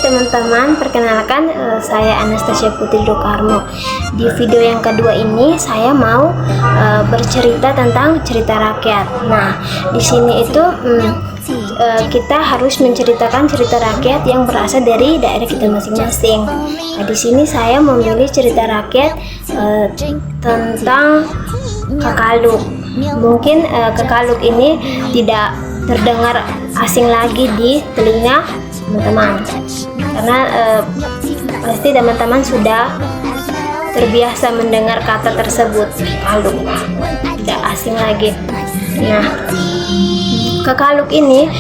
teman-teman, perkenalkan saya Anastasia Putri Dokarmo. Di video yang kedua ini saya mau bercerita tentang cerita rakyat. Nah, di sini itu kita harus menceritakan cerita rakyat yang berasal dari daerah kita masing-masing. Nah, di sini saya memilih cerita rakyat tentang Kekaluk. Mungkin Kekaluk ini tidak terdengar asing lagi di telinga teman-teman, karena pasti teman-teman sudah terbiasa mendengar kata tersebut, Kekaluk, tidak asing lagi. Nah, Kekaluk ini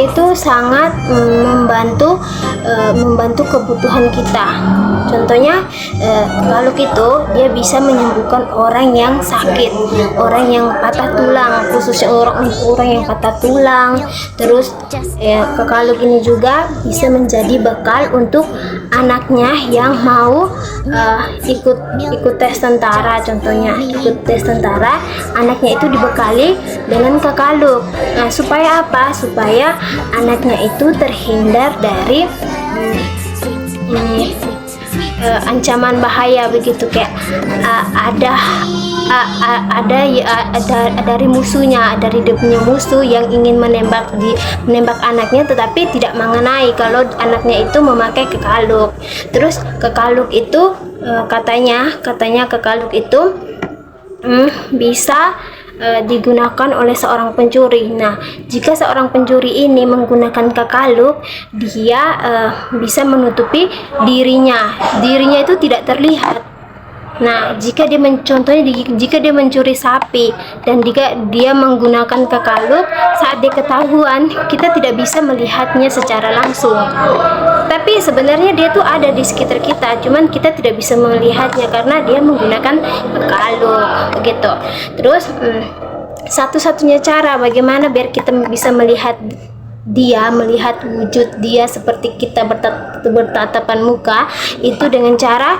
itu sangat membantu kebutuhan kita. Contohnya, Kekaluk itu dia bisa menyembuhkan orang yang sakit, orang yang patah tulang, khususnya orang yang patah tulang. Terus Kekaluk ini juga bisa menjadi bekal untuk anaknya yang mau ikut tes tentara. Contohnya ikut tes tentara, anaknya itu dibekali dengan Kekaluk. Nah, supaya apa? Supaya anaknya itu terhindar dari ancaman bahaya begitu, kayak dari musuhnya, dari dia punya musuh yang ingin menembak anaknya, tetapi tidak mengenai kalau anaknya itu memakai Kekaluk. Terus Kekaluk itu katanya Kekaluk itu bisa digunakan oleh seorang pencuri. Nah, jika seorang pencuri ini menggunakan Kekaluk, dia bisa menutupi dirinya itu tidak terlihat. Nah, jika dia mencuri sapi dan jika dia menggunakan Kekaluk, saat dia ketahuan, kita tidak bisa melihatnya secara langsung. Tapi sebenarnya dia tuh ada di sekitar kita, cuman kita tidak bisa melihatnya karena dia menggunakan Kekaluk begitu. Terus satu-satunya cara bagaimana biar kita bisa melihat wujud dia seperti kita bertatapan muka, itu dengan cara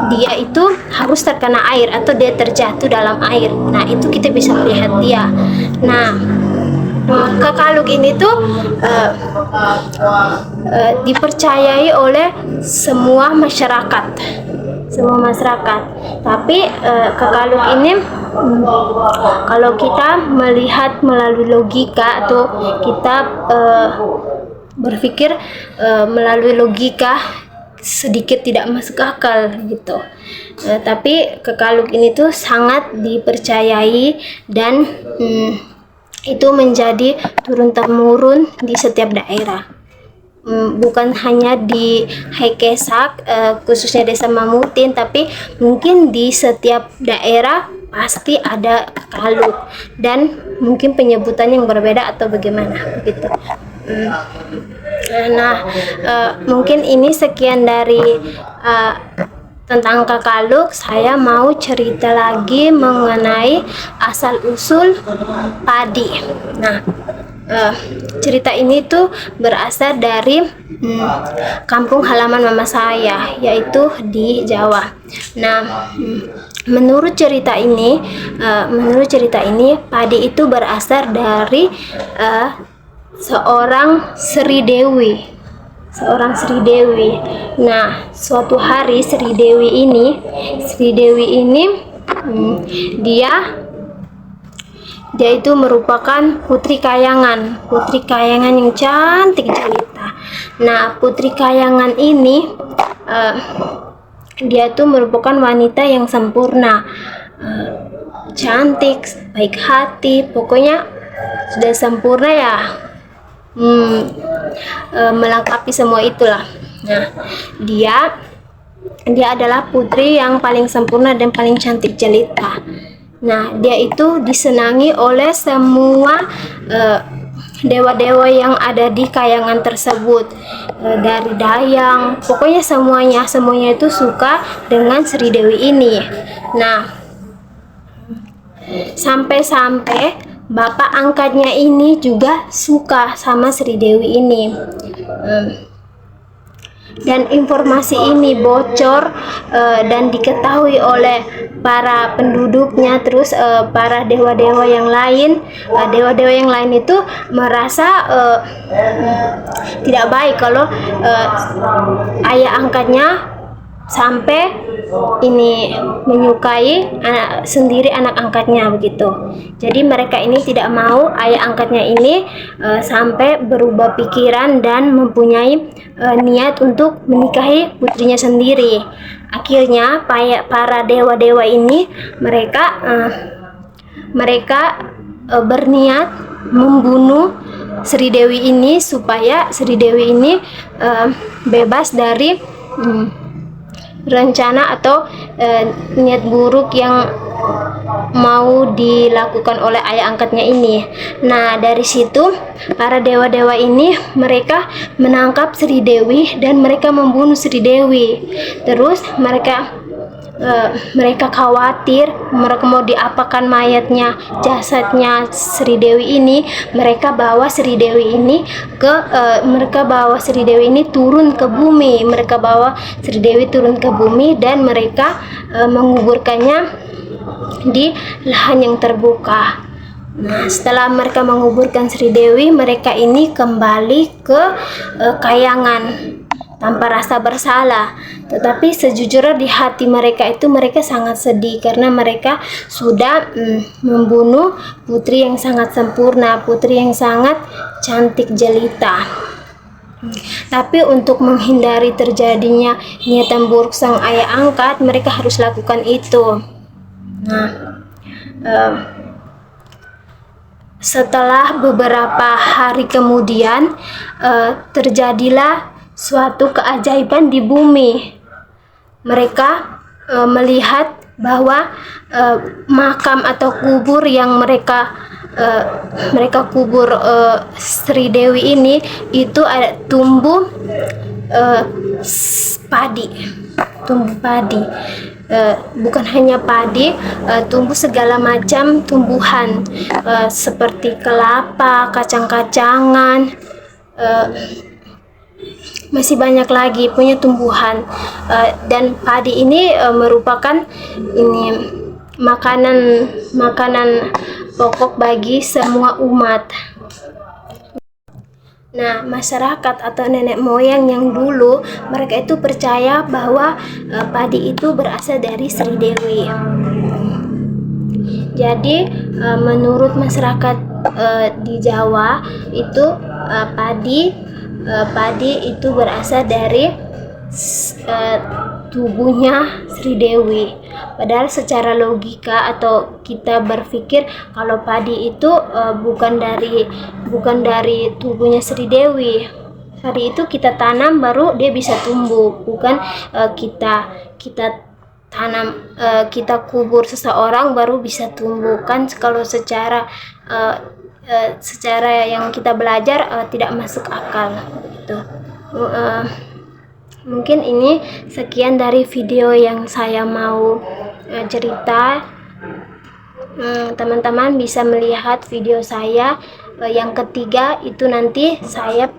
dia itu harus terkena air atau dia terjatuh dalam air. Nah, itu kita bisa melihat dia. Nah, Kekaluk ini tuh dipercayai oleh semua masyarakat. Tapi Kekaluk ini kalau kita melihat melalui logika atau kita berpikir melalui logika, sedikit tidak masuk akal gitu. Tapi Kekaluk ini tuh sangat dipercayai dan itu menjadi turun-temurun di setiap daerah. Bukan hanya di Haikesak, khususnya Desa Mamutin, tapi mungkin di setiap daerah pasti ada Kekaluk dan mungkin penyebutan yang berbeda atau bagaimana begitu. Nah, mungkin ini sekian dari tentang Kekaluk. Saya mau cerita lagi mengenai asal-usul padi. Nah, cerita ini tuh berasal dari kampung halaman mama saya, yaitu di Jawa. Nah, menurut cerita ini padi itu berasal dari seorang Sri Dewi. Nah, suatu hari Sri Dewi ini dia itu merupakan putri kayangan yang cantik jelita. Nah, putri kayangan ini dia tuh merupakan wanita yang sempurna, cantik, baik hati, pokoknya sudah sempurna ya, melengkapi semua itulah. Nah, dia adalah putri yang paling sempurna dan paling cantik jelita. Nah, dia itu disenangi oleh semua dewa-dewa yang ada di kayangan tersebut, dari Dayang, pokoknya semuanya itu suka dengan Sri Dewi ini. Nah, sampai bapak angkatnya ini juga suka sama Sri Dewi ini. dan informasi ini bocor dan diketahui oleh para penduduknya, terus para dewa-dewa yang lain, dewa-dewa yang lain itu merasa tidak baik kalau ayah angkatnya sampai ini menyukai anak angkatnya begitu. Jadi mereka ini tidak mau ayah angkatnya ini sampai berubah pikiran dan mempunyai niat untuk menikahi putrinya sendiri. Akhirnya para dewa-dewa ini mereka berniat membunuh Sri Dewi ini supaya Sri Dewi ini bebas dari rencana atau niat buruk yang mau dilakukan oleh ayah angkatnya ini. Nah, dari situ para dewa-dewa ini mereka menangkap Sri Dewi dan mereka membunuh Sri Dewi. Terus mereka khawatir mereka mau diapakan mayatnya, jasadnya Sri Dewi ini. Mereka bawa Sri Dewi ini turun ke bumi. Mereka bawa Sri Dewi turun ke bumi dan mereka menguburkannya di lahan yang terbuka. Nah, setelah mereka menguburkan Sri Dewi, mereka ini kembali ke kayangan tanpa rasa bersalah. Tetapi sejujurnya di hati mereka itu mereka sangat sedih karena mereka sudah membunuh putri yang sangat sempurna, putri yang sangat cantik jelita. Tapi untuk menghindari terjadinya niatan buruk sang ayah angkat, mereka harus lakukan itu. Nah, setelah beberapa hari kemudian terjadilah suatu keajaiban di bumi. Mereka melihat bahwa makam atau kubur yang mereka kubur Sri Dewi ini itu ada tumbuh padi. Bukan hanya padi, tumbuh segala macam tumbuhan seperti kelapa, kacang-kacangan, masih banyak lagi punya tumbuhan. Dan padi ini merupakan makanan pokok bagi semua umat. Nah, masyarakat atau nenek moyang yang dulu mereka itu percaya bahwa padi itu berasal dari Sri Dewi. Jadi menurut masyarakat di Jawa itu padi itu berasal dari tubuhnya Sri Dewi. Padahal secara logika atau kita berpikir kalau padi itu bukan dari tubuhnya Sri Dewi. Padi itu kita tanam baru dia bisa tumbuh, bukan kita tanam, kita kubur seseorang baru bisa tumbuh. Kan kalau secara yang kita belajar tidak masuk akal gitu. Mungkin ini sekian dari video yang saya mau cerita. Teman-teman bisa melihat video saya yang ketiga itu nanti saya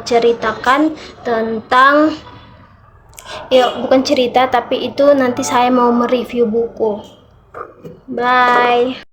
ceritakan tentang bukan cerita tapi itu nanti saya mau mereview buku. Bye.